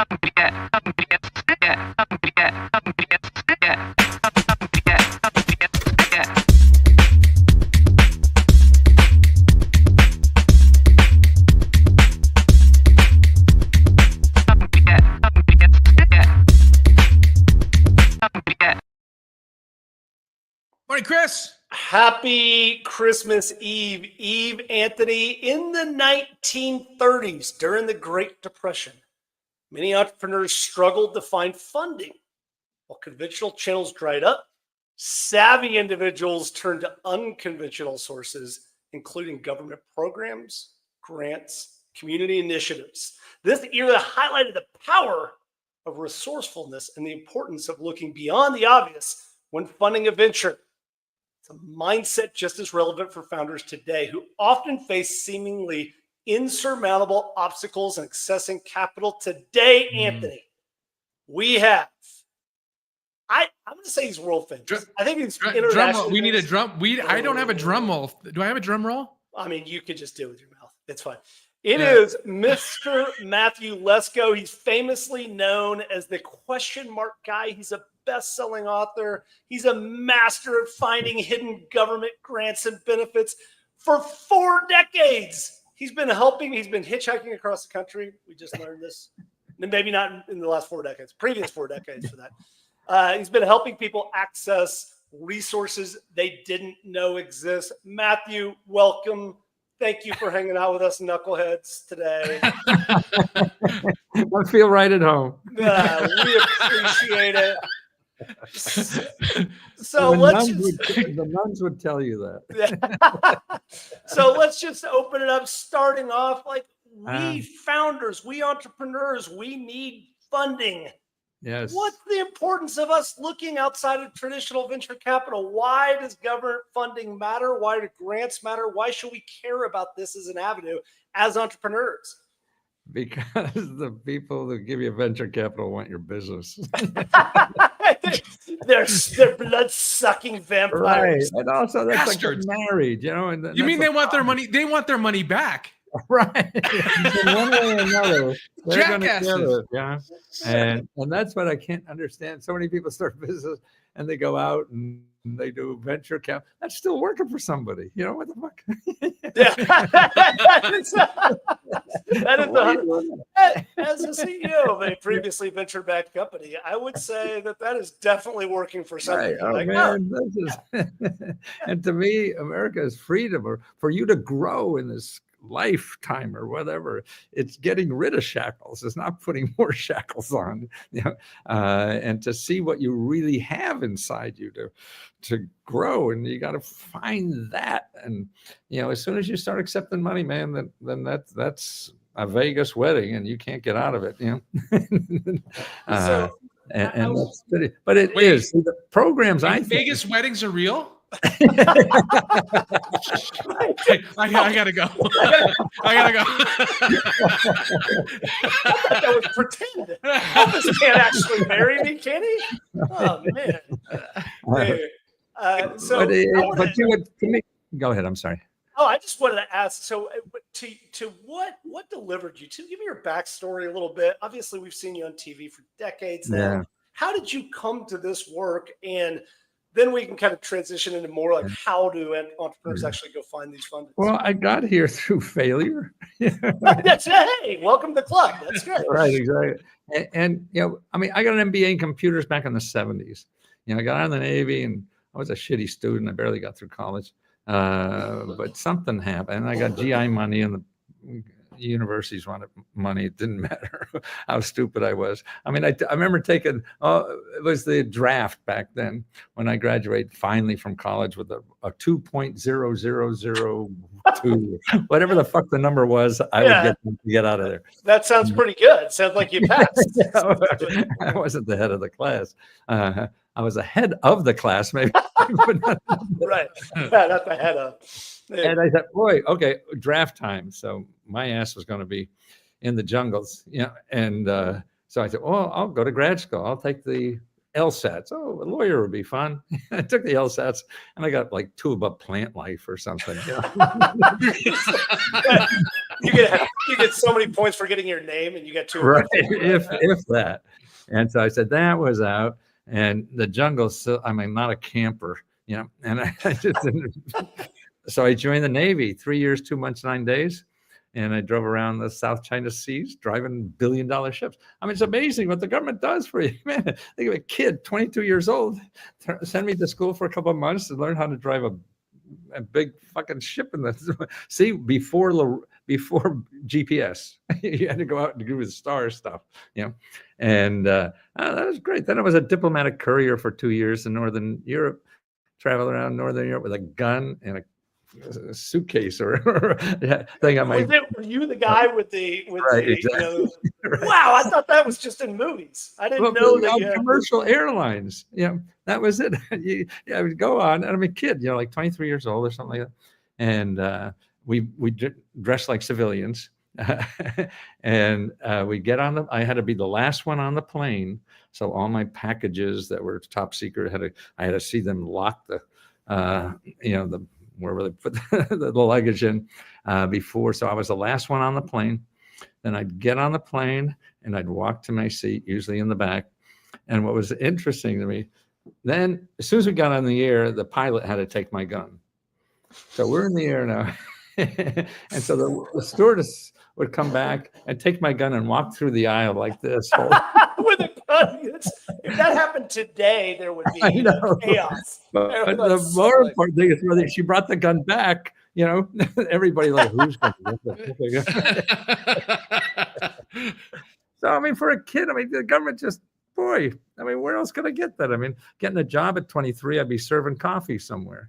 Morning, Chris. Happy Christmas Eve, Anthony. In the 1930s, during the Great Depression, many entrepreneurs struggled to find funding. While conventional channels dried up, savvy individuals turned to unconventional sources, including government programs, grants, community initiatives. This era highlighted the power of resourcefulness and the importance of looking beyond the obvious when funding a venture. It's a mindset just as relevant for founders today who often face seemingly insurmountable obstacles in accessing capital. Today, Anthony, we have, I'm going to say he's world famous. I think he's international. We need a drum. I don't have a drum roll. Do I have a drum roll? I mean, you could just do it with your mouth. It's fine. It is Mr. Matthew Lesko. He's famously known as the question mark guy. He's a best-selling author. He's a master at finding hidden government grants and benefits. For 4 decades, he's been hitchhiking across the country. We just learned this. Maybe not in the last 4 decades, previous 4 decades for that. He's been helping people access resources they didn't know exist. Matthew, welcome. Thank you for hanging out with us knuckleheads today. I feel right at home. We appreciate it. So the nuns would tell you that. So let's just open it up. Starting off, like we founders, we entrepreneurs, we need funding. Yes. What's the importance of us looking outside of traditional venture capital? Why does government funding matter? Why do grants matter? Why should we care about this as an avenue as entrepreneurs? Because the people that give you venture capital want your business. they're blood-sucking vampires. Right. And also that's bastards. Like married, you know. And you mean they want their money? They want their money back. Right. In one way or another, they're going to get it. Yeah. And that's what I can't understand. So many people start business and they go out and they do venture cap. That's still working for somebody. You know what the fuck? As a CEO of a previously venture-backed company, I would say that is definitely working for somebody. Right. Oh, man, this is, and to me, America is freedom, or for you to grow in this lifetime or whatever. It's getting rid of shackles. It's not putting more shackles on, you know, and to see what you really have inside you to grow. And you got to find that. And, you know, as soon as you start accepting money, man, then that's a Vegas wedding and you can't get out of it, you know. And that's pretty, but it is. The programs, I think Vegas weddings are real. I gotta go. I gotta go. That was pretend. Elvis can't actually marry me, can he? Oh man. But you would. To me, go ahead. I'm sorry. Oh, I just wanted to ask. So, to what delivered you? To give me your backstory a little bit. Obviously, we've seen you on TV for decades now. Yeah. How did you come to this work? And then we can kind of transition into more like how do entrepreneurs actually go find these fundings? Well, I got here through failure. That's hey, welcome to the club. That's great. Right, exactly. And you know, I mean, I got an MBA in computers back in the 70s. You know, I got out of the Navy and I was a shitty student. I barely got through college. But something happened. I got GI money and the universities wanted money. It didn't matter how stupid I was. I mean, I remember taking, it was the draft back then when I graduated finally from college with a 2.0002, whatever the fuck the number was, I would get out of there. That sounds pretty good. Sounds like you passed. I wasn't the head of the class. I was ahead of the class, maybe. But not right. Yeah, not the head of. Yeah. And I thought, boy, okay, draft time. So my ass was going to be in the jungles, you know. And so I said, well, I'll go to grad school. I'll take the LSATs. Oh, a lawyer would be fun. I took the LSATs and I got like 2 above plant life or something. You get so many points for getting your name, and you get 2. Right, if that. And so I said that was out, and the jungle. So I'm not a camper, and I just didn't. So I joined the Navy, 3 years, 2 months, 9 days. And I drove around the South China Seas, driving billion-dollar ships. I mean, it's amazing what the government does for you, man. Think of a kid, 22 years old, send me to school for a couple of months to learn how to drive a big fucking ship in the sea before GPS. You had to go out and do the star stuff, And that was great. Then I was a diplomatic courier for 2 years in Northern Europe, traveled around Northern Europe with a gun and a suitcase or thing on my. Were you the guy with the right, exactly. Right. Wow, I thought that was just in movies. I didn't know that you had commercial airlines. That was it. I would go on, and I'm a kid, like 23 years old or something like that, and we dressed like civilians, and we get on I had to be the last one on the plane, so all my packages that were top secret I had to see them lock the wherever they put the luggage in before. So I was the last one on the plane. Then I'd get on the plane and I'd walk to my seat, usually in the back. And what was interesting to me, then as soon as we got on the air, the pilot had to take my gun. So we're in the air now. And so the stewardess would come back and take my gun and walk through the aisle like this. With a gun. If that happened today, there would be chaos. But the more important thing is whether she brought the gun back, everybody like, who's going to get the So, I mean, for a kid, the government just, boy, where else could I get that? Getting a job at 23, I'd be serving coffee somewhere,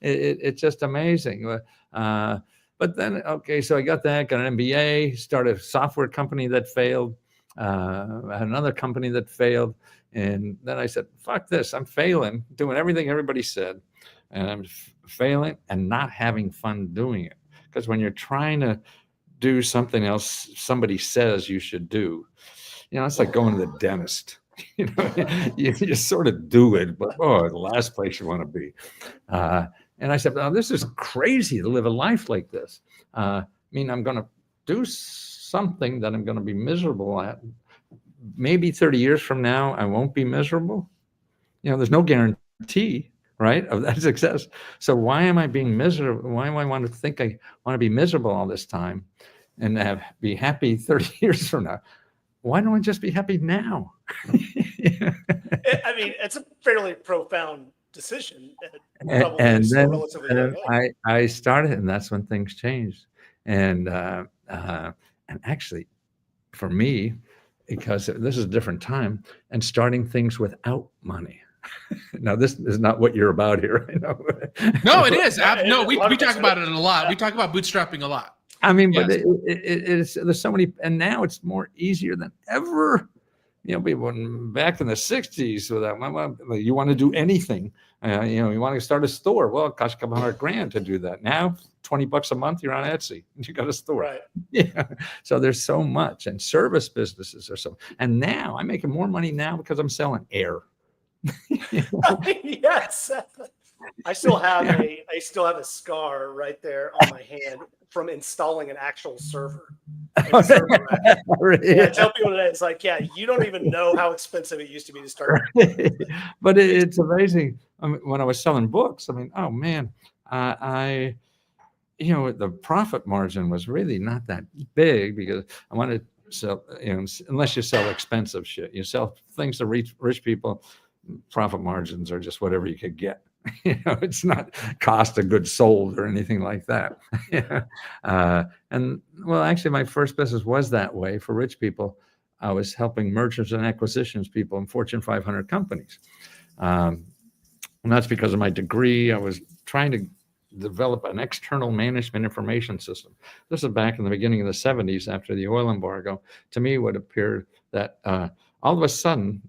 It's just amazing. But then, okay, so I got that, got an MBA, started a software company that failed, had another company that failed. And then I said, fuck this, I'm failing, doing everything everybody said. And I'm failing and not having fun doing it. Because when you're trying to do something else somebody says you should do, it's like going to the dentist. You sort of do it, but the last place you want to be. And I said, this is crazy to live a life like this. I'm going to do something that I'm going to be miserable at. Maybe 30 years from now, I won't be miserable. There's no guarantee, right, of that success. So why am I being miserable? Why do I want to think I want to be miserable all this time and be happy 30 years from now? Why don't I just be happy now? It's a fairly profound decision. And then I started, and that's when things changed. And actually, for me, because this is a different time, and starting things without money. Now, this is not what you're about here. I know. No, it is. No, we talk about it a lot. We talk about bootstrapping a lot. But it's there's so many, and now it's more easier than ever. Back in the 60s, you want to do anything. You want to start a store. Well, it costs a couple $100,000 to do that. Now, $20 a month, you're on Etsy. You got a store. Right. Yeah. So there's so much, and service businesses are so. And now I'm making more money now because I'm selling air. Yes. I still have a scar right there on my hand from installing an actual server. I tell people that it's like, you don't even know how expensive it used to be to start. But it's amazing. When I was selling books, oh man, the profit margin was really not that big because I wanted to sell, unless you sell expensive shit, you sell things to rich people, profit margins are just whatever you could get. It's not cost of goods sold or anything like that. And well, actually, my first business was that way for rich people. I was helping mergers and acquisitions people in Fortune 500 companies. And that's because of my degree. I was trying to develop an external management information system. This is back in the beginning of the 70s after the oil embargo. To me, it would appear that all of a sudden,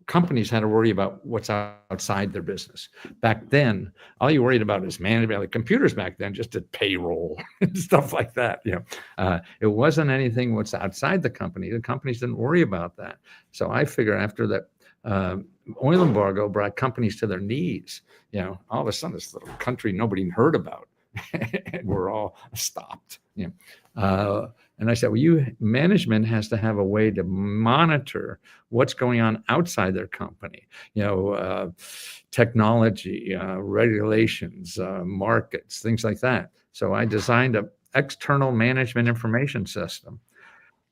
companies had to worry about what's outside their business. Back then, all you worried about is management. Like computers back then just did payroll and stuff like that. It wasn't anything what's outside the company. The companies didn't worry about that. So I figure after that oil embargo brought companies to their knees, all of a sudden this little country nobody heard about, and we're all stopped. And I said, well, management has to have a way to monitor what's going on outside their company, technology, regulations, markets, things like that. So I designed an external management information system.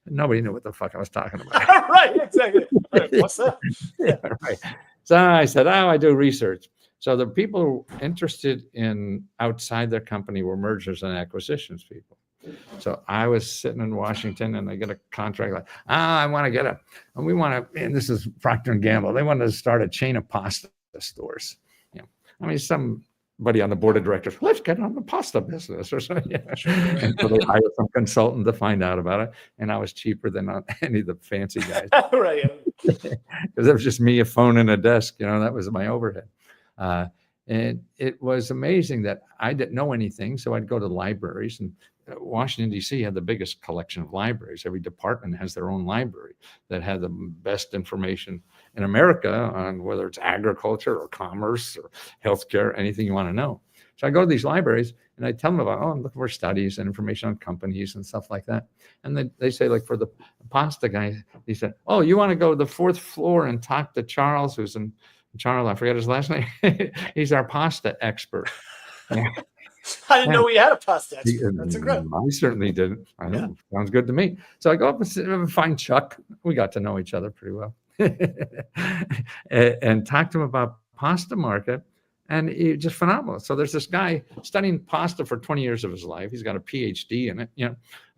Nobody knew what the fuck I was talking about. Right, exactly. Right, what's that? Yeah, right. So I said, I do research. So the people interested in outside their company were mergers and acquisitions people. So I was sitting in Washington and I get a contract like, and this is Procter & Gamble. They wanted to start a chain of pasta stores. Somebody on the board of directors, let's get on the pasta business or something. And so they hired some consultant to find out about it. And I was cheaper than any of the fancy guys. Right. Because it was just me, a phone and a desk, that was my overhead. And it was amazing that I didn't know anything. So I'd go to libraries, and Washington, D.C. had the biggest collection of libraries. Every department has their own library that had the best information in America on whether it's agriculture or commerce or healthcare, anything you want to know. So I go to these libraries and I tell them about, I'm looking for studies and information on companies and stuff like that. And they say, like for the pasta guy, he said, you want to go to the 4th floor and talk to Charles, I forget his last name. He's our pasta expert. I didn't know we had a pasta expert. That's incredible. I certainly didn't. I know. Yeah. Sounds good to me. So I go up and find Chuck. We got to know each other pretty well. and talk to him about pasta market. And it's just phenomenal. So there's this guy studying pasta for 20 years of his life. He's got a PhD in it,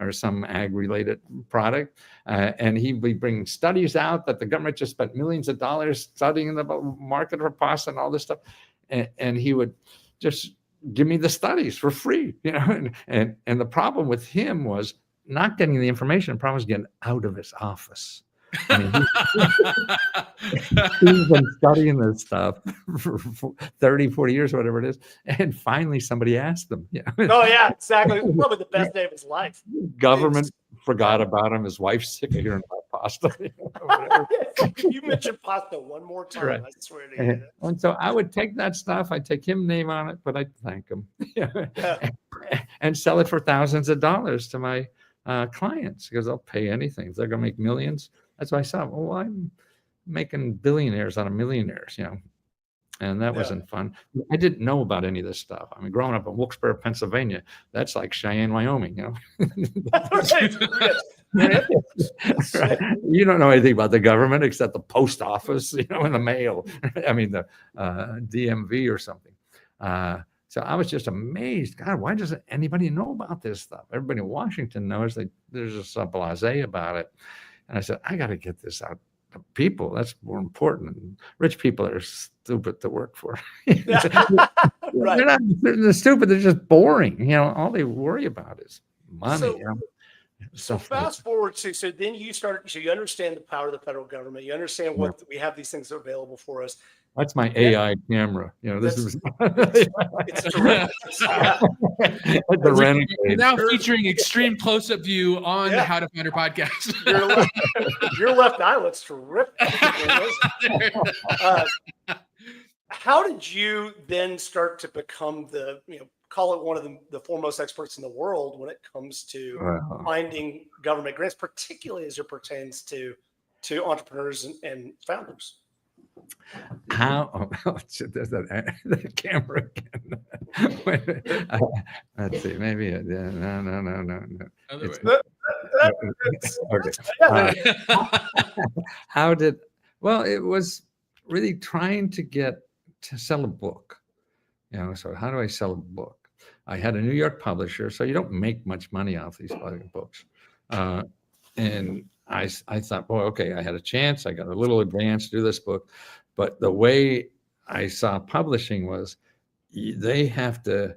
or some ag-related product. And he'd be bringing studies out that the government just spent millions of dollars studying the market for pasta and all this stuff. And he would just give me the studies for free, And the problem with him was not getting the information. The problem was getting out of his office. He's been studying this stuff for 30, 40 years, whatever it is. And finally somebody asked him. Oh, yeah, exactly. Probably the best day of his life. Government forgot about him. His wife's sick of hearing about pasta. You mentioned pasta one more time. Right. I swear to you. And so I would take that stuff. I'd take his name on it, but I'd thank him and sell it for thousands of dollars to my clients, because they'll pay anything. If they're going to make millions. That's why I saw, I'm making billionaires out of millionaires, and that wasn't fun. I didn't know about any of this stuff. I mean, growing up in Wilkes-Barre, Pennsylvania, that's like Cheyenne, Wyoming, Right. You don't know anything about the government except the post office, and the mail. I mean, the DMV or something. So I was just amazed. God, why doesn't anybody know about this stuff? Everybody in Washington knows. They're just blasé about it. And I said, I got to get this out to people. That's more important. And rich people are stupid to work for. Right. They're stupid. They're just boring. All they worry about is money. So fast forward to, so then you understand the power of the federal government. You understand what we have, these things available for us. That's my AI camera. This is it's terrific. We're now featuring extreme close-up view on the How to Find Her podcast. Your left eye looks terrific. How did you then start to become call it one of the foremost experts in the world when it comes to finding government grants, particularly as it pertains to entrepreneurs and founders? How? There's the camera again. Let's see. Maybe no. Okay. How did? Well, it was really trying to get to sell a book. So how do I sell a book? I had a New York publisher, so you don't make much money off these fucking books. And I thought, boy, okay, I had a chance. I got a little advance to do this book. But the way I saw publishing was they have to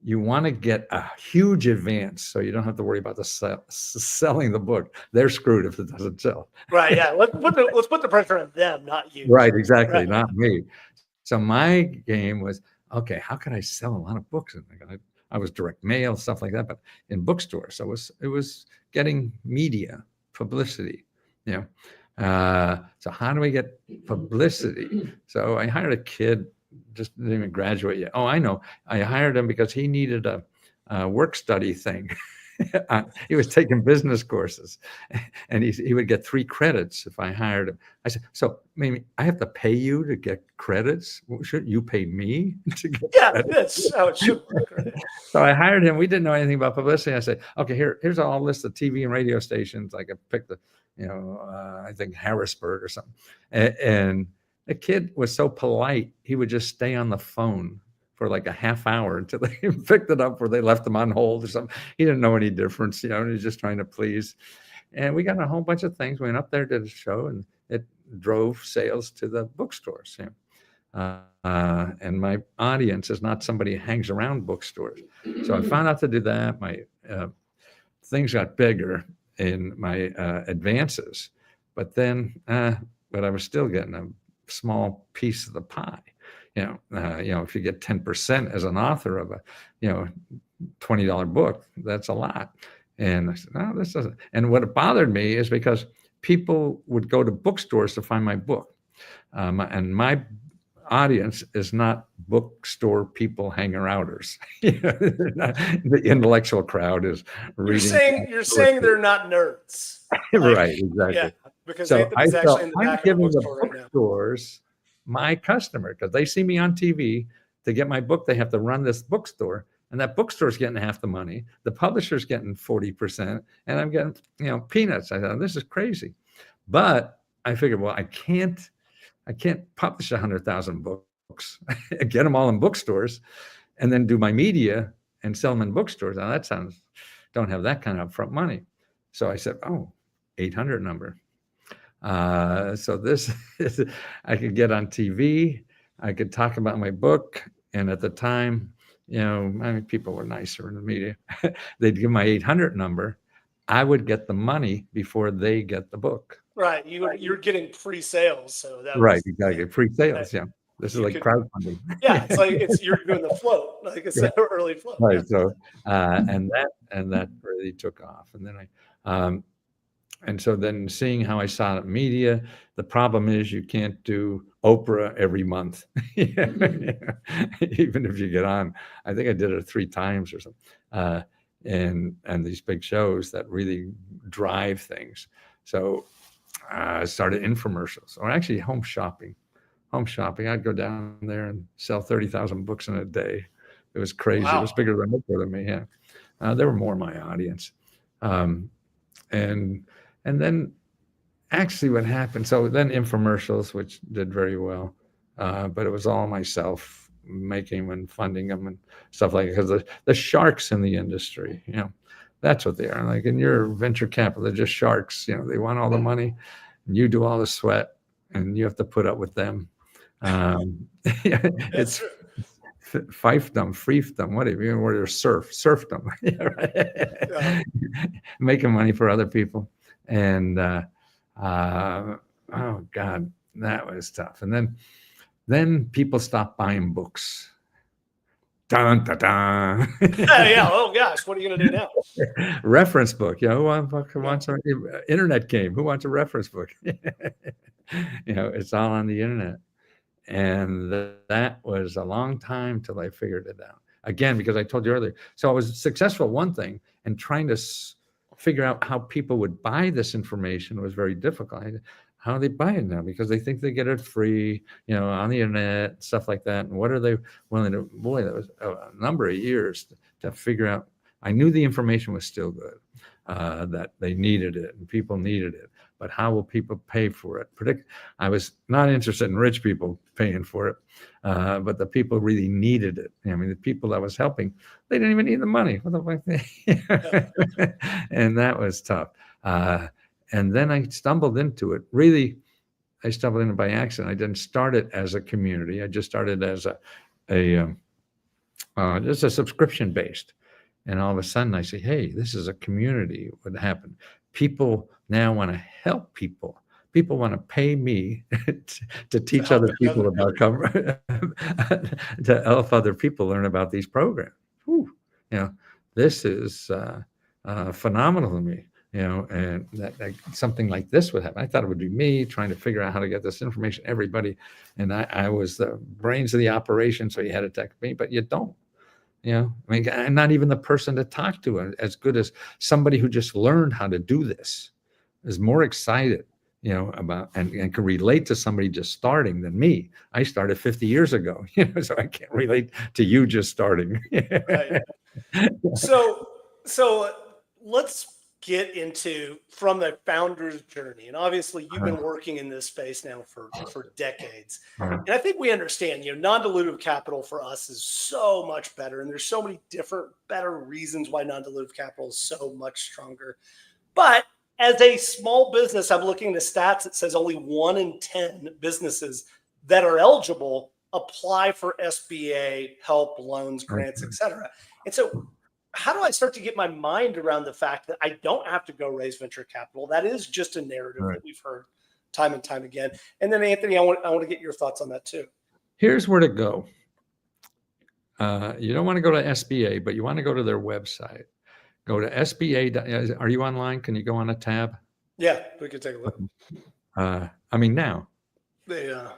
you want to get a huge advance so you don't have to worry about selling the book. They're screwed if it doesn't sell. Right. Yeah. Let's put the pressure on them, not you. Right. Exactly. Right. Not me. So my game was, okay, how can I sell a lot of books? And I was direct mail, stuff like that, but in bookstores. So it was getting media publicity, you know. So how do we get publicity? So I hired a kid, just didn't even graduate yet. Oh, I know. I hired him because he needed a work study thing. He was taking business courses, and he would get 3 credits if I hired him. I said, so maybe I have to pay you to get credits? Well, shouldn't you pay me to get credits? That's how it should work. Right? So I hired him. We didn't know anything about publicity. I said, okay, here's all list of TV and radio stations. Like I picked I think Harrisburg or something. And the kid was so polite, he would just stay on the phone for like a half hour until they picked it up or they left him on hold or something. He didn't know any difference, he was just trying to please. And we got a whole bunch of things. We went up there, did a show, and it drove sales to the bookstores. And my audience is not somebody who hangs around bookstores. So I found out to do that. My things got bigger in my advances, but I was still getting a small piece of the pie. If you get 10% as an author of a, $20 book, that's a lot. And I said, no, this doesn't. And what bothered me is because people would go to bookstores to find my book. And my audience is not bookstore people hanger-outers. The intellectual crowd is reading. You're saying they're not nerds. Right, exactly. Yeah, because So Anthony's actually in the I'm back of giving the the bookstore right now. bookstores my customer, because they see me on TV. To get my book, they have to run this bookstore, and that bookstore's getting half the money. The publisher's getting 40%, and I'm getting peanuts. I thought, this is crazy. But I figured, well, I can't publish 100,000 books, get them all in bookstores, and then do my media and sell them in bookstores. Now don't have that kind of upfront money. So I said, 800 number. So this is, I could get on TV, I could talk about my book. And at the time, people were nicer in the media. They'd give my 800 number. I would get the money before they get the book. Right. You're getting pre-sales. So that right. You got to get pre-sales. Yeah. This is like crowdfunding. Yeah. It's like you're doing the float, like it's an early float. Right. Yeah. So, and that really took off. And then and so then seeing how I saw it media, the problem is you can't do Oprah every month, even if you get on. I think I did it 3 times or something, and these big shows that really drive things. So I started infomercials, or actually home shopping. I'd go down there and sell 30,000 books in a day. It was crazy. Wow. It was bigger than Oprah to me. Yeah, they were more my audience, and then actually what happened, so then infomercials, which did very well, but it was all myself making and funding them and stuff like that, because the sharks in the industry, that's what they are. Like in your venture capital, they're just sharks. They want all the money, and you do all the sweat, and you have to put up with them. It's fiefdom, freefdom, whatever, where you're serfdom, making money for other people. And oh God, that was tough. And then people stopped buying books. Dun, dun, dun. Yeah. Oh gosh, what are you gonna do now? Reference book. Who wants an internet game? Who wants a reference book? It's all on the internet. And that was a long time till I figured it out. Again, because I told you earlier. So I was successful at one thing, and trying to figure out how people would buy this information was very difficult. How do they buy it now? Because they think they get it free, on the internet, stuff like that. And what are they willing to? Boy, that was a number of years to figure out. I knew the information was still good, that they needed it and people needed it. But how will people pay for it? I was not interested in rich people paying for it, but the people really needed it. The people I was helping, they didn't even need the money. What the fuck? And that was tough. And then I stumbled into it. Really, I stumbled into it by accident. I didn't start it as a community. I just started as It's a subscription based. And all of a sudden I say, hey, this is a community. What happened? People now want to help people. People want to pay me to teach other people about to help other people learn about these programs. Whew. This is phenomenal to me. And that something like this would happen. I thought it would be me trying to figure out how to get this information to everybody. And I was the brains of the operation, so you had to text me, but you don't. I'm not even the person to talk to as good as somebody who just learned how to do this, is more excited, about and can relate to somebody just starting than me. I started 50 years ago, so I can't relate to you just starting. Right. So let's get into from the founder's journey. And obviously you've been working in this space now for decades. And I think we understand, non-dilutive capital for us is so much better. And there's so many different better reasons why non-dilutive capital is so much stronger. But as a small business, I'm looking at the stats. It says only 1 in 10 businesses that are eligible apply for SBA help, loans, grants, et cetera. And so how do I start to get my mind around the fact that I don't have to go raise venture capital? That is just a narrative that we've heard time and time again. And then Anthony, I want to get your thoughts on that too. Here's where to go. You don't want to go to SBA, but you want to go to their website. Go to SBA. Are you online? Can you go on a tab? Yeah, we can take a look. Now. Yeah.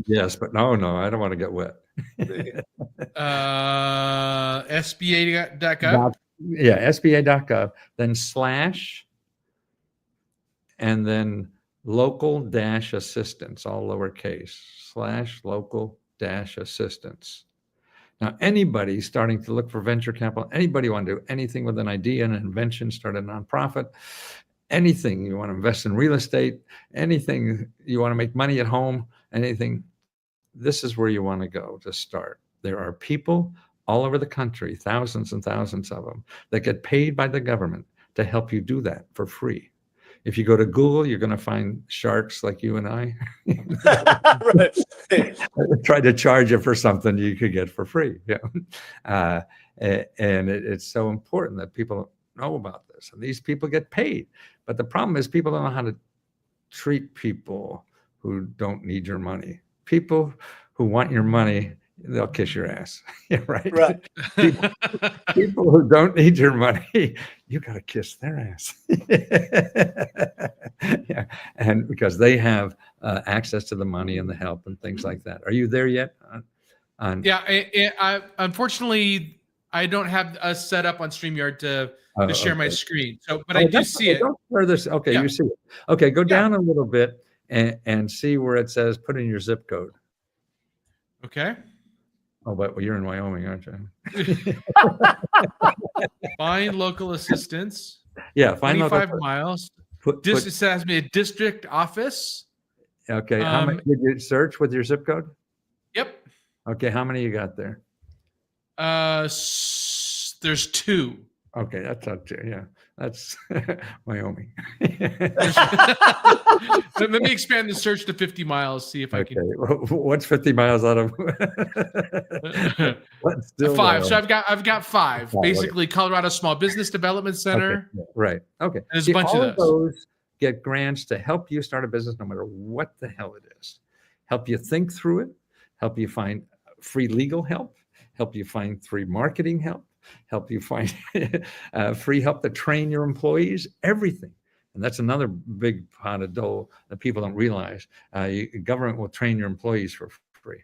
Yes, but no, I don't want to get wet. SBA.gov. Yeah, SBA.gov. Then / and then local-assistance, all lowercase, / local-assistance. Now, anybody starting to look for venture capital, anybody want to do anything with an idea, an invention, start a nonprofit, anything you want to invest in real estate, anything you want to make money at home, anything, this is where you want to go to start. There are people all over the country, thousands and thousands of them, that get paid by the government to help you do that for free. If you go to Google, you're going to find sharks like you and I. Try to charge you for something you could get for free. And it's so important that people know about this. And these people get paid. But the problem is people don't know how to treat people who don't need your money. People who want your money, they'll kiss your ass. Right. People who don't need your money, you got to kiss their ass. And because they have access to the money and the help and things like that. Are you there yet? I unfortunately I don't have us set up on StreamYard to share my screen. So, but I do see it. Okay, you see it. Okay, go down a little bit and see where it says put in your zip code. Okay. Oh, but you're in Wyoming, aren't you? Find local assistance. Yeah, find 25 miles. It says me a district office. Okay, how many did you search with your zip code? Yep. Okay, how many you got there? There's 2. Okay, that's up to that's Wyoming. Let me expand the search to 50 miles. See if I can. What's 50 miles out of? 5. So I've got 5. Basically, Colorado Small Business Development Center. Okay. Right. Okay. There's a bunch of those get grants to help you start a business, no matter what the hell it is. Help you think through it. Help you find free legal help. Help you find free marketing help. Help you find free help to train your employees, everything. And that's another big pot of dough that people don't realize. Government will train your employees for free.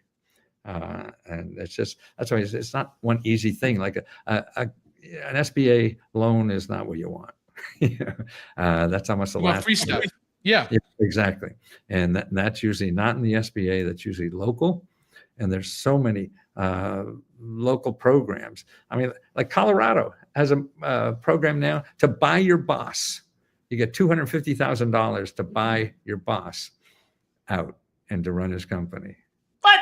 And that's why it's not one easy thing. Like an SBA loan is not what you want. That's almost the last free stuff. Yeah, exactly. And that's usually not in the SBA. That's usually local. And there's so many local programs. I mean, like Colorado has a program now to buy your boss. You get $250,000 to buy your boss out and to run his company. What?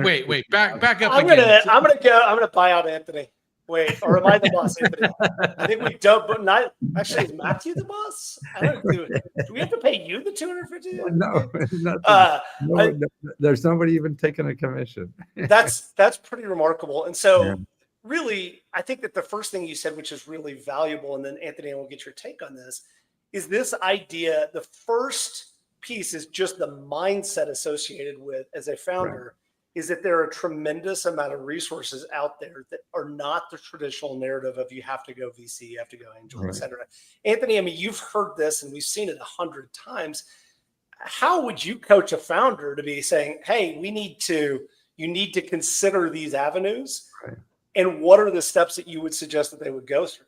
Wait. Back up. I'm gonna buy out Anthony. Wait, or am I the boss, Anthony? I think we don't, but not actually. Is Matthew the boss? I don't do. Do we have to pay you the $250? No, nothing. I, There's nobody even taking a commission. that's pretty remarkable. And so, Yeah. really, I think that the first thing you said, which is really valuable, and then Anthony, we'll get your take on this, is this idea. The first piece is just the mindset associated with as a founder. Is that there are a tremendous amount of resources out there that are not the traditional narrative of you have to go VC, you have to go angel, et cetera. Anthony, I mean, you've heard this and we've seen it 100 times. How would you coach a founder to be saying, hey, you need to consider these avenues? Right. And what are the steps that you would suggest that they would go through?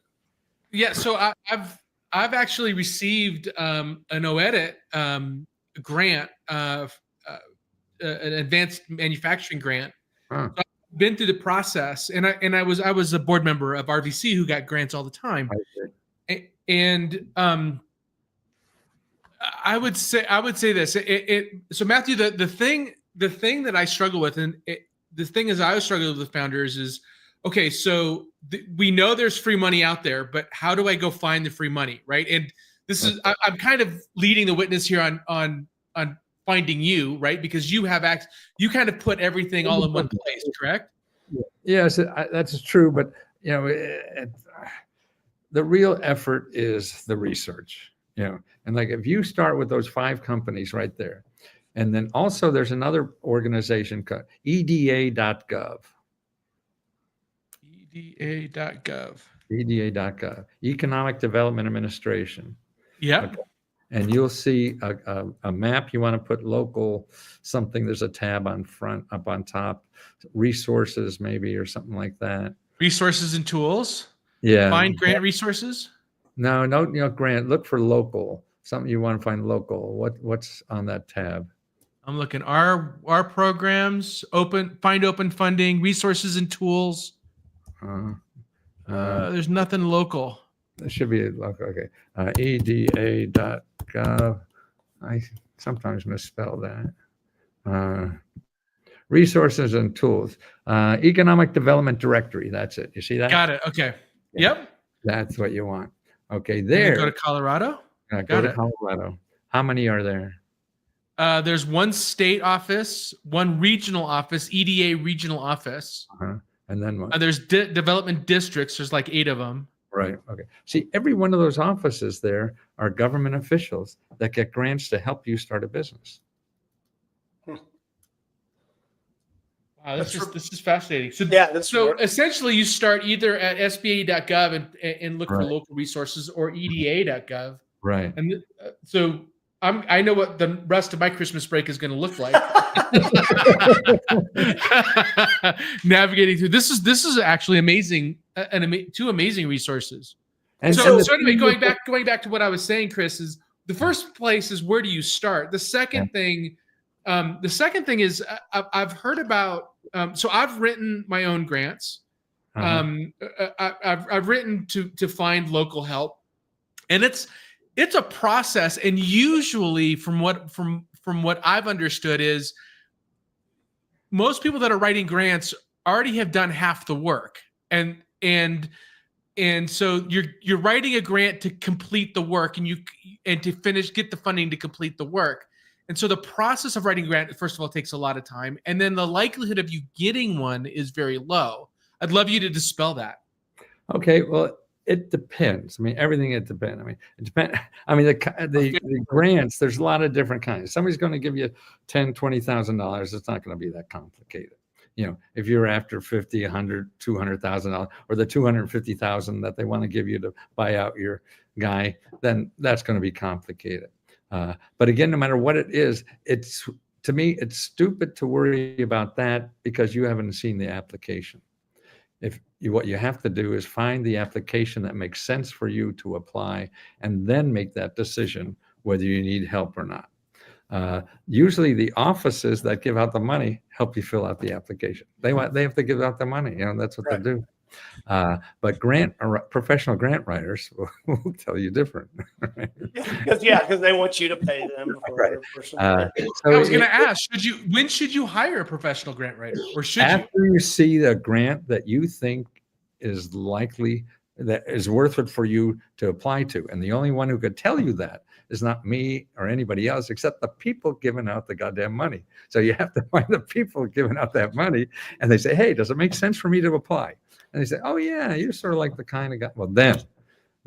Yeah, so I've actually received an OEDIT grant, an advanced manufacturing grant. Huh. So I've been through the process, and I was a board member of RVC who got grants all the time. And I would say this. So Matthew, the thing that I struggle with, and the thing is I struggle with founders is, okay, so we know there's free money out there, but how do I go find the free money, right? And this is I'm kind of leading the witness here on finding you, right? Because you kind of put everything all in one place, correct? Yes, that's true. But the real effort is the research, and like if you start with those 5 companies right there, and then also there's another organization called EDA.gov. EDA.gov. EDA.gov. Economic Development Administration. Yeah. Okay. And you'll see a map. You want to put local something. There's a tab up on top, resources maybe, or something like that. Resources and tools. Yeah. Find grant resources. No, grant. Look for local. Something you want to find local. What's on that tab? I'm looking. Our programs, find open funding, resources and tools. There's nothing local. There should be local. Okay. EDA.gov. I sometimes misspell that. Resources and tools. Economic Development Directory. That's it. You see that? Got it. Okay. Yeah. Yep. That's what you want. Okay. There. Go to Colorado. Go to Colorado. How many are there? There's one state office, one regional office, EDA regional office. And then what? There's development districts. There's like 8 of them. Right. Okay. See, every one of those offices there are government officials that get grants to help you start a business. Wow, this is fascinating. So yeah, so essentially, you start either at SBA.gov and look for local resources, or EDA.gov. Right. And so I know what the rest of my Christmas break is going to look like. Navigating through this is actually amazing, two amazing resources. And so anyway, going back to what I was saying, Chris, is the first place is where do you start? The second thing is I've heard about. So I've written my own grants. I've written to find local help, and it's a process. And usually, from what I've understood, is most people that are writing grants already have done half the work, and so you're writing a grant to complete the work, and to get the funding to complete the work. And so the process of writing a grant, first of all, takes a lot of time, and then the likelihood of you getting one is very low. I'd love you to dispel that. Okay, well, it depends. I mean, everything it depends. I mean, it depends. I mean, the grants, there's a lot of different kinds. Somebody's going to give you $10,000, $20,000. It's not going to be that complicated. If you're after $50,000, $100,000, $200,000, or the $250,000 that they want to give you to buy out your guy, then that's going to be complicated. But again, no matter what it is, to me, it's stupid to worry about that because you haven't seen the application. What you have to do is find the application that makes sense for you to apply, and then make that decision whether you need help or not. Usually the offices that give out the money help you fill out the application. They have to give out the money. That's what they do. But professional grant writers will tell you different. Because they want you to pay them for I was going to ask, when should you hire a professional grant writer, or should after you see the grant that you think is likely, that is worth it for you to apply to. And the only one who could tell you that is not me or anybody else except the people giving out the goddamn money. So you have to find the people giving out that money, and they say, hey, does it make sense for me to apply? And they say, oh yeah, you're sort of like the kind of guy. Well,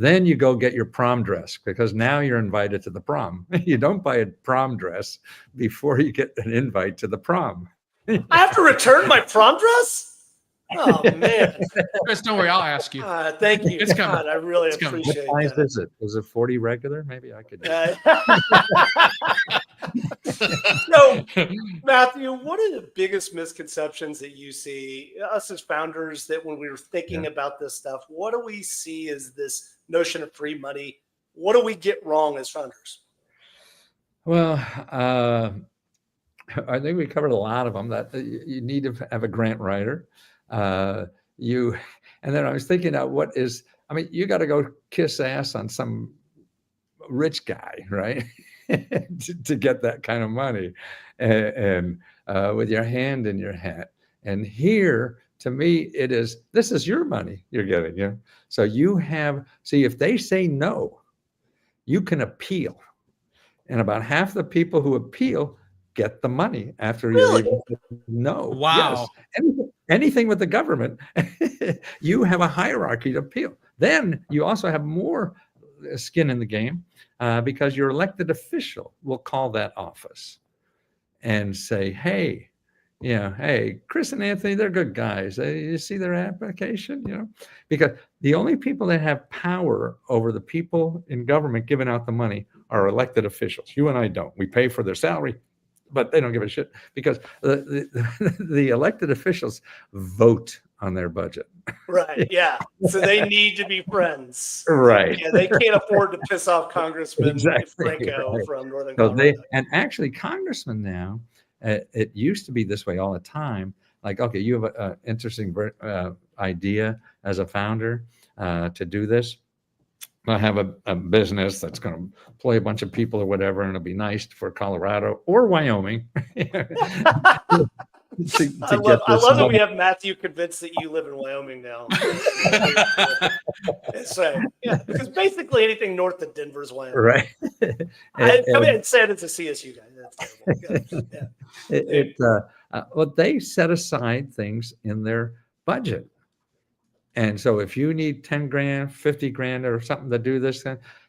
then you go get your prom dress, because now you're invited to the prom. You don't buy a prom dress before you get an invite to the prom. I have to return my prom dress? Oh, man. Chris, don't worry, I'll ask you. Thank you. It's coming. God, I really It's coming. appreciate What size that. is it? Was it 40 regular? Maybe I could. So, Matthew, what are the biggest misconceptions that you see, us as founders, that when we were thinking about this stuff, what do we see as this notion of free money? What do we get wrong as founders? Well, I think we covered a lot of them. That you need to have a grant writer. And then I was thinking out what is, I mean, you got to go kiss ass on some rich guy, right? to get that kind of money, and with your hand in your hat. And here, to me, this is your money you're getting. Yeah. So if they say no, you can appeal. And about half the people who appeal get the money after you even no. Wow. Yes. Anything with the government, you have a hierarchy to appeal. Then you also have more skin in the game, because your elected official will call that office and say, hey, Chris and Anthony, they're good guys. You see their application, because the only people that have power over the people in government giving out the money are elected officials. You and I don't. We pay for their salary, but they don't give a shit, because the elected officials vote on their budget. Right. Yeah. So they need to be friends. Right. Yeah. They can't afford to piss off Congressman Franco from Northern Colorado. And actually, congressmen now, it used to be this way all the time. Like, okay, you have an interesting idea as a founder to do this. I have a business that's going to employ a bunch of people or whatever, and it'll be nice for Colorado or Wyoming. I love that we have Matthew convinced that you live in Wyoming now. So, because basically anything north of Denver is Wyoming. Right. Come in and say it's a CSU guy. That's terrible. Well, they set aside things in their budget. And so if you need 10 grand, 50 grand or something to do this,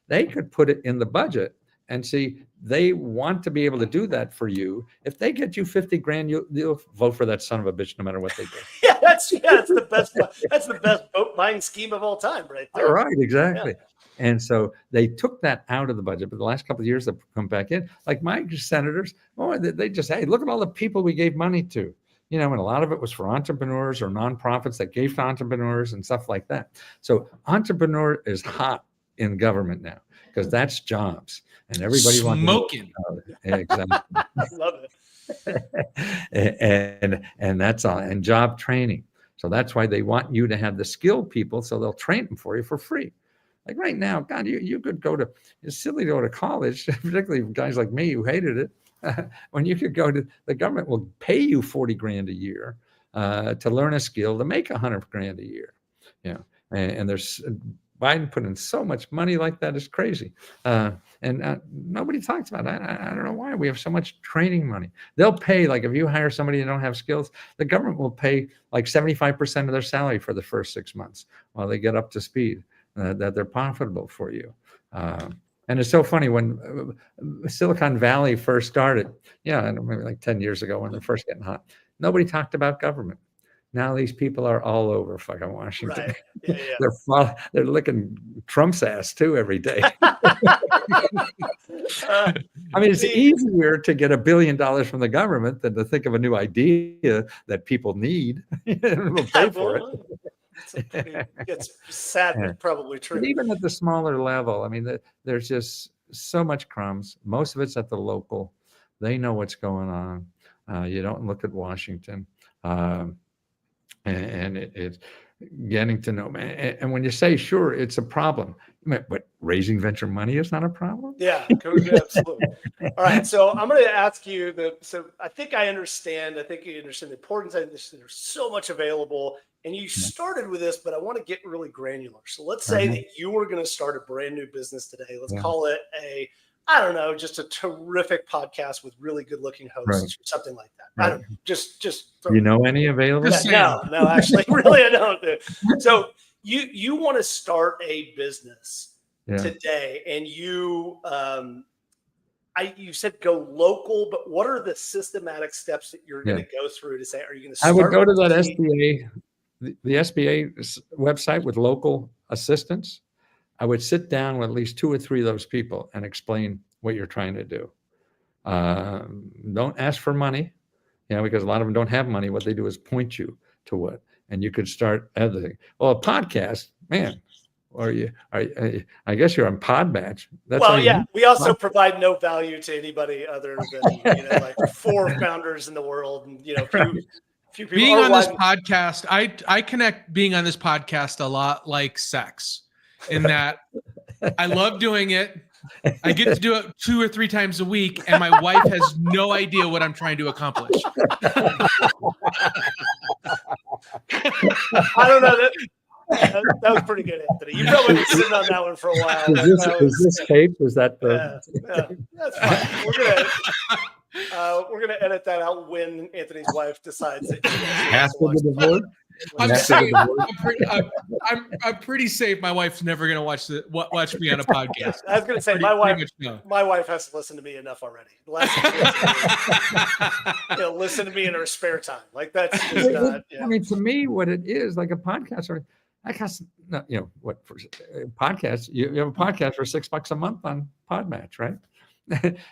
they could put it in the budget and see, they want to be able to do that for you. If they get you 50 grand, you'll vote for that son of a bitch no matter what they do. That's the best. That's the best vote buying scheme of all time, right there. Right, exactly. Yeah. And so they took that out of the budget, but the last couple of years they've come back in. Like my senators, they just, hey, look at all the people we gave money to. And a lot of it was for entrepreneurs or nonprofits that gave to entrepreneurs and stuff like that. So entrepreneur is hot in government now, because that's jobs, and everybody wants smoking. Exactly. I love it. And that's all, and job training. So that's why they want you to have the skilled people, so they'll train them for you for free. Like right now, God, you could it's silly to go to college, particularly guys like me who hated it. When you could go to, the government will pay you 40 grand a year to learn a skill to make 100 grand a year. And there's Biden put in so much money like that, is crazy. And nobody talks about it. I don't know why we have so much training money. They'll pay, like if you hire somebody who don't have skills, the government will pay like 75% of their salary for the first 6 months while they get up to speed, that they're profitable for you. And it's so funny, when Silicon Valley first started, maybe like 10 years ago when they're first getting hot, nobody talked about government. Now these people are all over fucking Washington. Right. Yeah. They're licking Trump's ass too every day. I mean, it's easier to get $1 billion from the government than to think of a new idea that people need and will pay for it. It's sad, but probably true. But even at the smaller level, I mean, there's just so much crumbs. Most of it's at the local. They know what's going on. You don't look at Washington. And it's getting to know. And when you say, sure, it's a problem, but raising venture money is not a problem? Yeah, absolutely. All right, so I'm going to ask you, so I think you understand the importance of this. There's so much available. And you started with this, but I want to get really granular. So let's say that you were going to start a brand new business today. Let's call it I don't know, just a terrific podcast with really good looking hosts or something like that. I don't know. Just you know any available? No, actually, really, I don't. So you want to start a business today, and you you said go local, but what are the systematic steps that you're going to go through to say, are you going to start? I would go to that SBA, the SBA website with local assistance. I would sit down with at least 2 or 3 of those people and explain what you're trying to do. Don't ask for money, because a lot of them don't have money. What they do is point you to what, and you could start everything. Well, a podcast, man. I guess you're on Podmatch. That's we also provide no value to anybody other than like 4 founders in the world, and few people. Being on this podcast, I connect being on this podcast a lot like sex, in that I love doing it. I get to do it 2 or 3 times a week, and my wife has no idea what I'm trying to accomplish. I don't know that. That was pretty good, Anthony. You probably been sitting on that one for a while. Is this tape? Is that the? That's fine. We're gonna edit that out when Anthony's wife decides that After the divorce. I'm safe. I'm pretty safe. My wife's never gonna watch me on a podcast. I was gonna say my wife has to listen to me enough already. Listen to me in her spare time. Like that's just not. I mean, to me, what it is like a podcast or. I guess, what for podcasts? You have a podcast for $6 a month on Podmatch, right?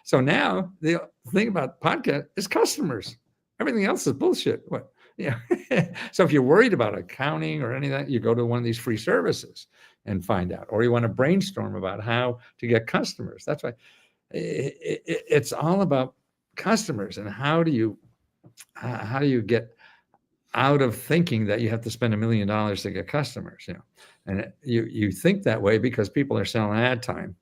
So now the thing about podcast is customers. Everything else is bullshit. What? So if you're worried about accounting or any of that, you go to one of these free services and find out, or you want to brainstorm about how to get customers. That's why it's all about customers and how do you get out of thinking that you have to spend $1 million to get customers, and you think that way because people are selling ad time,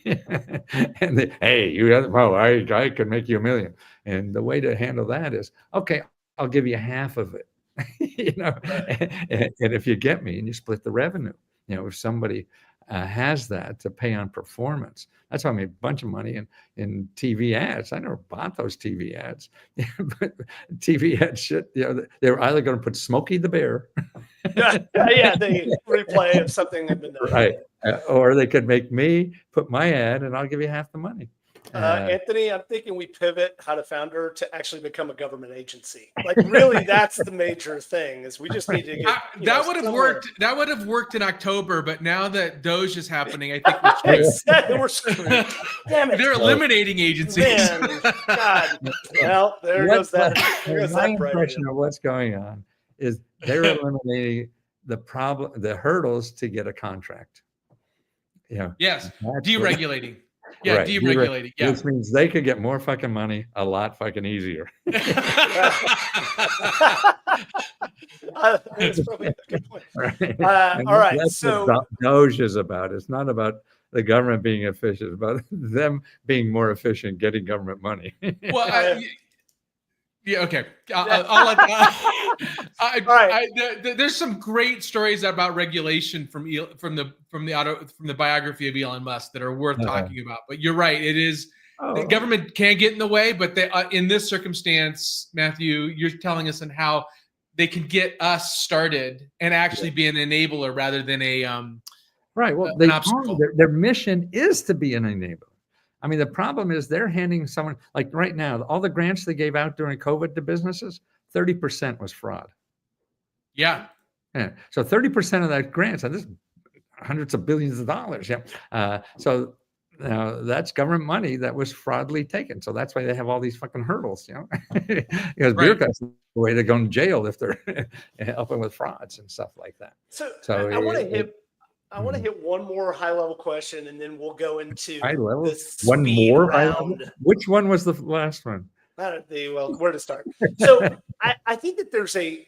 and I could make you $1 million, and the way to handle that is okay. I'll give you half of it, and if you get me, and you split the revenue, if somebody has that to pay on performance. That's how I made a bunch of money in TV ads. I never bought those TV ads, but TV ad shit. They were either going to put Smokey the Bear, the replay of something had been done, right, or they could make me put my ad, and I'll give you half the money. Anthony, I'm thinking we pivot How to Founder to actually become a government agency. Like, really, that's the major thing. Is we just need to get that would have worked. That would have worked in October, but now that Doge is happening, I think we're screwed. Damn it! They're eliminating agencies. Man, God. Well, there goes that. My impression of what's going on is they're eliminating the hurdles to get a contract. Yes, deregulating. Yeah, right. Deregulating. Yeah. Which means they could get more fucking money a lot fucking easier. That's probably a good point. Right. All right. That's So what Doge is about. It's not about the government being efficient, it's about them being more efficient getting government money. Well, yeah. Okay. I'll let that. There's some great stories about regulation from the biography of Elon Musk that are worth talking about. But you're right. It is the government can get in the way, but they, in this circumstance, Matthew, you're telling us on how they can get us started and actually be an enabler rather than a right. Well, an obstacle. Their mission is to be an enabler. I mean, the problem is they're handing someone, like right now, all the grants they gave out during COVID to businesses, 30% was fraud. Yeah. So 30% of that grants, and this hundreds of billions of dollars. Yeah. So that's government money that was fraudulently taken. So that's why they have all these fucking hurdles, because bureaucrats are the way to go to jail if they're helping with frauds and stuff like that. So I want to hit. I want to hit one more high-level question, and then we'll go into high level. One more round. Which one was the last one? Where to start? So I think that there's a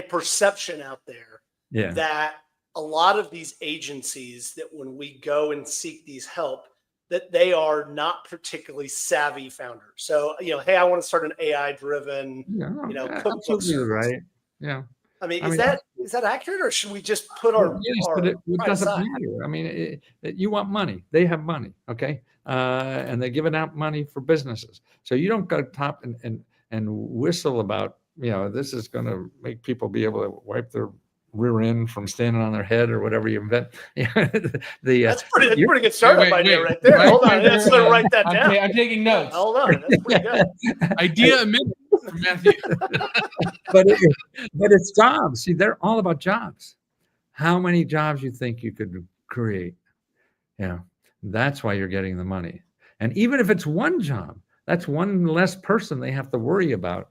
perception out there that a lot of these agencies, that when we go and seek these help, that they are not particularly savvy founders. So hey, I want to start an AI-driven, cookbook absolutely service. right. Yeah. I mean, I is mean, that accurate, or should we just put our yes, our but it pride doesn't aside? matter. I mean, you want money. They have money, okay? And they're giving out money for businesses. So you don't go top and whistle about, this is going to make people be able to wipe their rear end from standing on their head or whatever you invent. That's pretty you're- good startup idea right there. Right Hold on, there, let's write that down. I'm taking notes. Hold on, that's pretty good. Idea a minute from Matthew. but it's jobs. See, they're all about jobs. How many jobs you think you could create? Yeah, that's why you're getting the money. And even if it's one job, that's one less person they have to worry about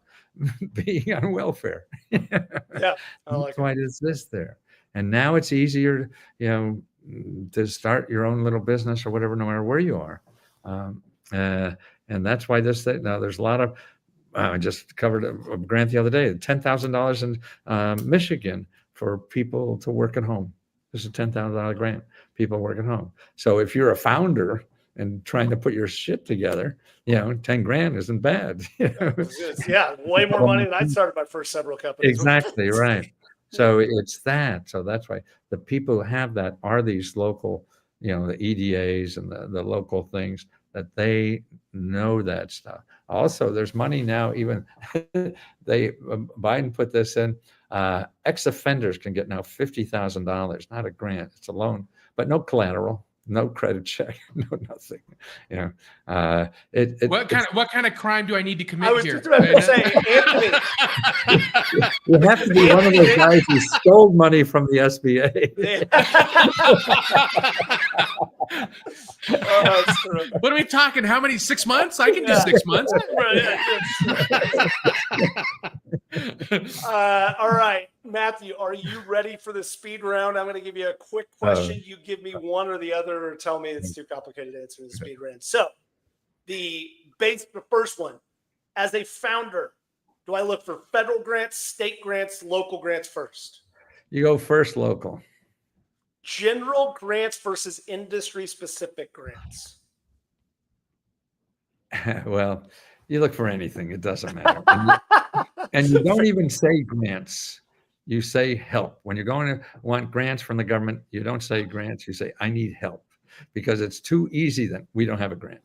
being on welfare. Yeah, I like That's why it's this there. And now it's easier, to start your own little business or whatever, no matter where you are. And that's why this thing, now there's a lot of, I just covered a grant the other day, $10,000 in Michigan for people to work at home. This is a $10,000 grant, people work at home. So if you're a founder and trying to put your shit together, 10 grand isn't bad. Yeah, way more money than I started my first several companies. Exactly, right. So it's that. So that's why the people who have that are these local, the EDAs and the local things that they know that stuff. Also, there's money now, even Biden put this in, ex-offenders can get now $50,000, not a grant, it's a loan, but no collateral, no credit check, no nothing. What kind of crime do I need to commit I was here? just about to say, Anthony. You have to be one of those guys who stole money from the SBA. What are we talking? How many? 6 months? I can do 6 months. All right, Matthew, are you ready for the speed round? I'm going to give you a quick question. You give me one or the other, or tell me it's too complicated to answer the speed round. So, the first one, as a founder, do I look for federal grants, state grants, local grants first? You go first local. General grants versus industry-specific grants. Well, you look for anything. It doesn't matter. And you don't even say grants. You say help. When you're going to want grants from the government, you don't say grants. You say, I need help, because it's too easy that we don't have a grant.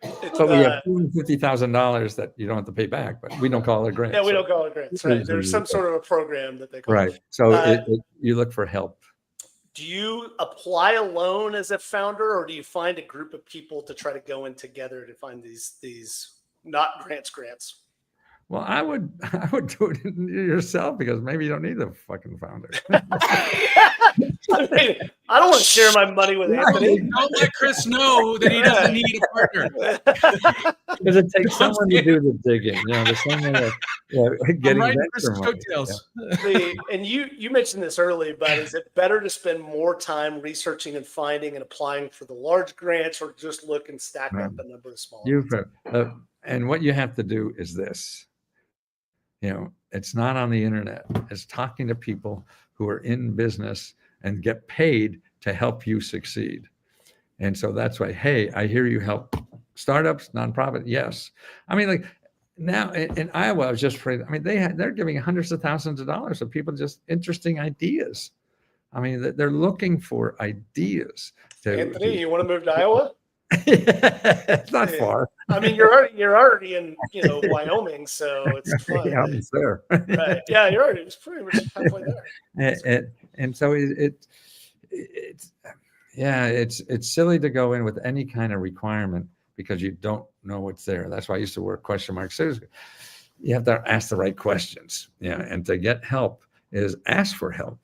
But we have $250,000 that you don't have to pay back, but we don't call it grants. Yeah, we don't call it grants. Right. There's some sort of a program that they call right. it. So you look for help. Do you apply alone as a founder, or do you find a group of people to try to go in together to find these not grants? Well, I would do it yourself, because maybe you don't need a fucking founder. I mean, I don't want to share my money with Anthony. Don't let Chris know that he doesn't need a partner. Because it takes someone to do the digging. The same way getting right, extra money. coattails. And you mentioned this early, but is it better to spend more time researching and finding and applying for the large grants, or just look and stack up a number of small ones? And what you have to do is this. It's not on the internet. It's talking to people who are in business and get paid to help you succeed. And so that's why, hey, I hear you help startups, nonprofit. Yes. I mean, like now in Iowa, I was just afraid. I mean, they're giving hundreds of thousands of dollars to people, just interesting ideas. I mean, they're looking for ideas. Anthony, you want to move to Iowa? It's not far. I mean, you're already in Wyoming, so it's fun. Yeah, it's there. Right? Yeah, it's pretty much halfway there. And so it's silly to go in with any kind of requirement, because you don't know what's there. That's why I used to work question marks. You have to ask the right questions. And to get help is ask for help.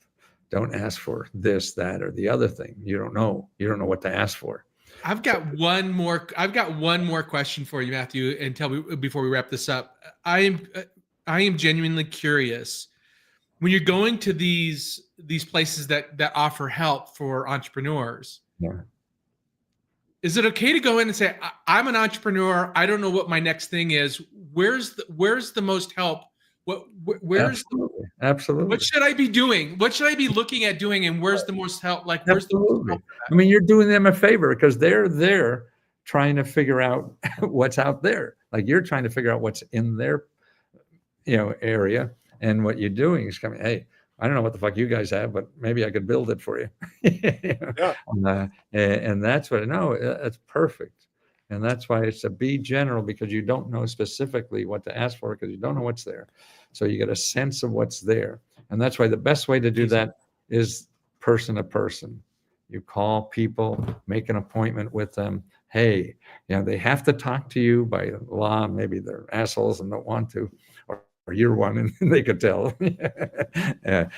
Don't ask for this, that, or the other thing. You don't know what to ask for. I've got one more question for you, Matthew, and tell me before we wrap this up. I am genuinely curious. When you're going to these places that offer help for entrepreneurs, is it okay to go in and say, I'm an entrepreneur, I don't know what my next thing is. Where's the most help? Absolutely. What should I be doing? What should I be looking at doing? And where's the most help? Where's the most help? I mean, you're doing them a favor, because they're there trying to figure out what's out there. Like, you're trying to figure out what's in their, area, And what you're doing is coming, hey, I don't know what the fuck you guys have, but maybe I could build it for you. Yeah. And that's what, no, that's perfect. And that's why it's a be general, because you don't know specifically what to ask for, because you don't know what's there. So you get a sense of what's there. And that's why the best way to do that is person to person. You call people, make an appointment with them. Hey, they have to talk to you by law. Maybe they're assholes and don't want to, or you're one and they could tell. And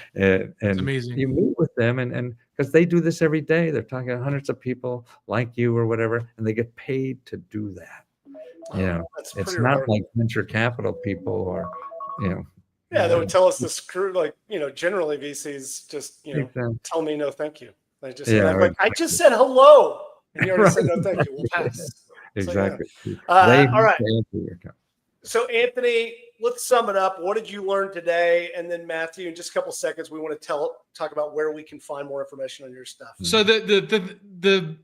amazing. you meet with them, and because they do this every day, they're talking to hundreds of people like you or whatever, and they get paid to do that. That's It's pretty not remarkable. like venture capital people or, Yeah, they would tell us to screw, like, generally VCs just, Exactly. tell me no, thank you. They just Yeah, like, I just said hello. And you already Right. said no, thank you. We'll pass. Exactly. They All all right. Your So Anthony, let's sum it up. What did you learn today? And then Matthew, in just a couple seconds, we want to talk about where we can find more information on your stuff. So the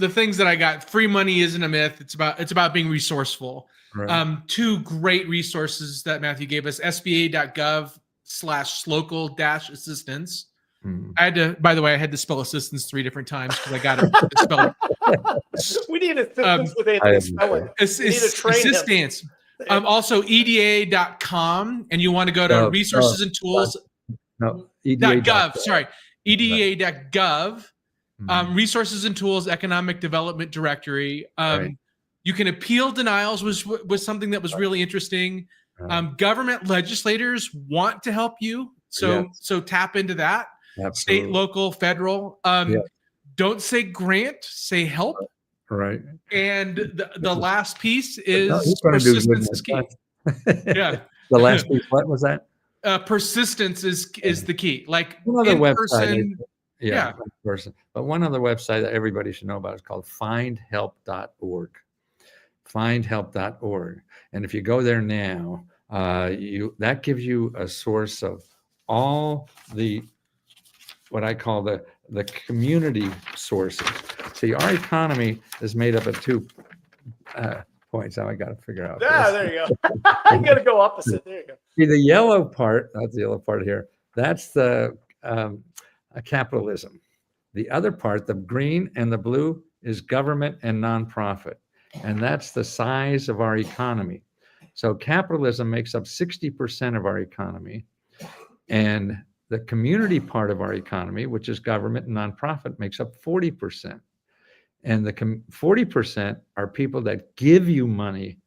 things that I got, free money isn't a myth. It's about being resourceful. Right. 2 great resources that Matthew gave us: sba.gov/local-assistance. I had to, by the way, I had to spell assistance 3 different times because I got it spelled. We need assistance with Anthony spelling. We need to train him. Assistance. Also EDA.com, and you want to go to resources and tools. No, EDA. .gov. Sorry, EDA.gov. Resources and tools, economic development directory. Right. You can appeal denials was something that was really interesting. Government legislators want to help you, so tap into that. Absolutely. State, local, federal. Don't say grant, say help. Right. And the last piece is persistence is key. Yeah. The last piece, what was that? Persistence is the key. Like another in website. person. Yeah. Person. But one other website that everybody should know about is called findhelp.org. Findhelp.org. And if you go there now, that gives you a source of all the what I call the community sources. See, our economy is made up of 2 points. Now I got to figure out. Yeah, there you go. You got to go opposite. There you go. See, the yellow part, that's the yellow part here. That's the capitalism. The other part, the green and the blue, is government and nonprofit. And that's the size of our economy. So capitalism makes up 60% of our economy. And the community part of our economy, which is government and nonprofit, makes up 40%. And the 40% are people that give you money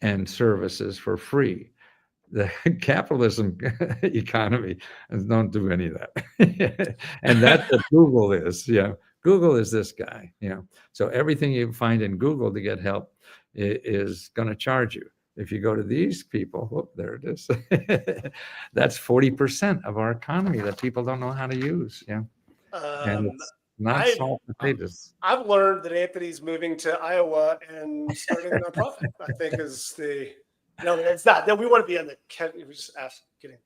and services for free. The capitalism economy don't do any of that. And that's what Google is. Google is this guy. So everything you find in Google to get help is going to charge you. If you go to these people, there it is. That's 40% of our economy that people don't know how to use. And it's not small potatoes. I've learned that Anthony's moving to Iowa and starting a nonprofit. I think is no, it's not. We want to be on the. We just asked, getting.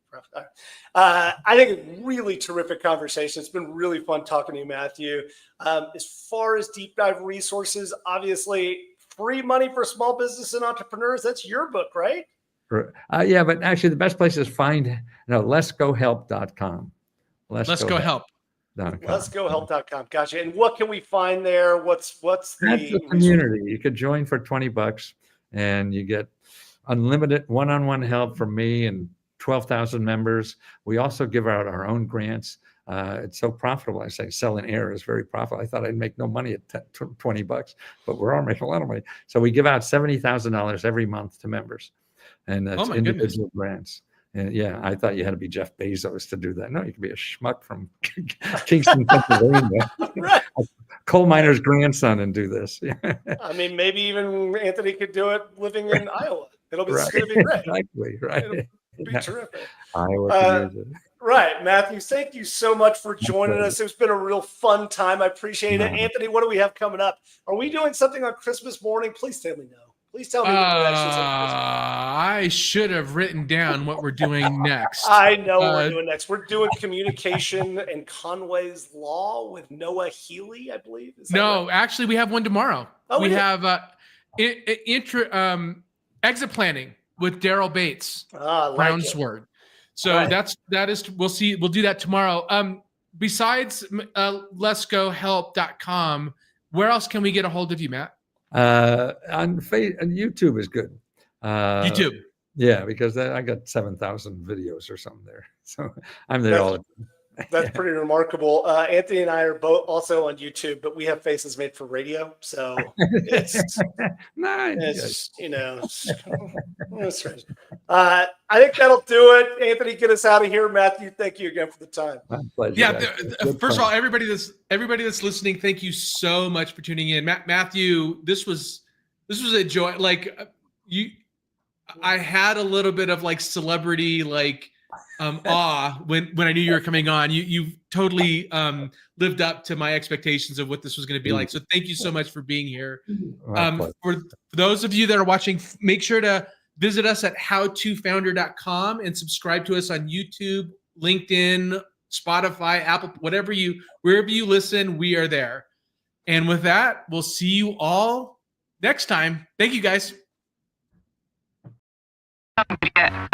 I think it's really terrific conversation. It's been really fun talking to you, Matthew. As far as deep dive resources, obviously. Free money for small business and entrepreneurs. That's your book, right? Yeah, but actually the best place is LesGoHelp.com. LesGoHelp.com. Gotcha. And what can we find there? What's That's the community. You could join for $20 and you get unlimited one-on-one help from me and 12,000 members. We also give out our own grants. It's so profitable. I say selling air is very profitable. I thought I'd make no money at $20, but we're all making a lot of money. So we give out $70,000 every month to members, and that's individual grants. And I thought you had to be Jeff Bezos to do that. No, you can be a schmuck from Kingston, Pennsylvania, right. A coal miner's grandson, and do this. I mean, maybe even Anthony could do it living in Iowa. It'll be, right. It's going to be great. Exactly. Right. It'll be terrific. Iowa could use it. Right. Matthew, thank you so much for joining us. It's been a real fun time. I appreciate it. Anthony, what do we have coming up? Are we doing something on Christmas morning? Please tell me no. Please tell me what the directions on Christmas. I should have written down what we're doing next. I know what we're doing next. We're doing communication and Conway's Law with Noah Healy, I believe. No, actually, we have one tomorrow. We have exit planning with Daryl Bates, Brownsword. So Right. we'll do that tomorrow. Besides leskohelp.com, where else can we get a hold of you, Matt? On YouTube is good. YouTube. Yeah, because I got 7,000 videos or something there. So I'm there That's- all the time. That's pretty remarkable. Anthony and I are both also on YouTube, but we have faces made for radio. So it's, Nice. it's you know, it's strange. I think that'll do it. Anthony, get us out of here. Matthew, thank you again for the time. My pleasure. Yeah. guys. First of all, everybody that's listening, thank you so much for tuning in. Matthew, this was a joy. Like I had a little bit of like celebrity awe when I knew you were coming on. You totally lived up to my expectations of what this was going to be like. So thank you so much for being here. For those of you that are watching, make sure to visit us at howtofounder.com and subscribe to us on YouTube, LinkedIn, Spotify, Apple, wherever you listen, we are there. And with that, we'll see you all next time. Thank you, guys. Yeah.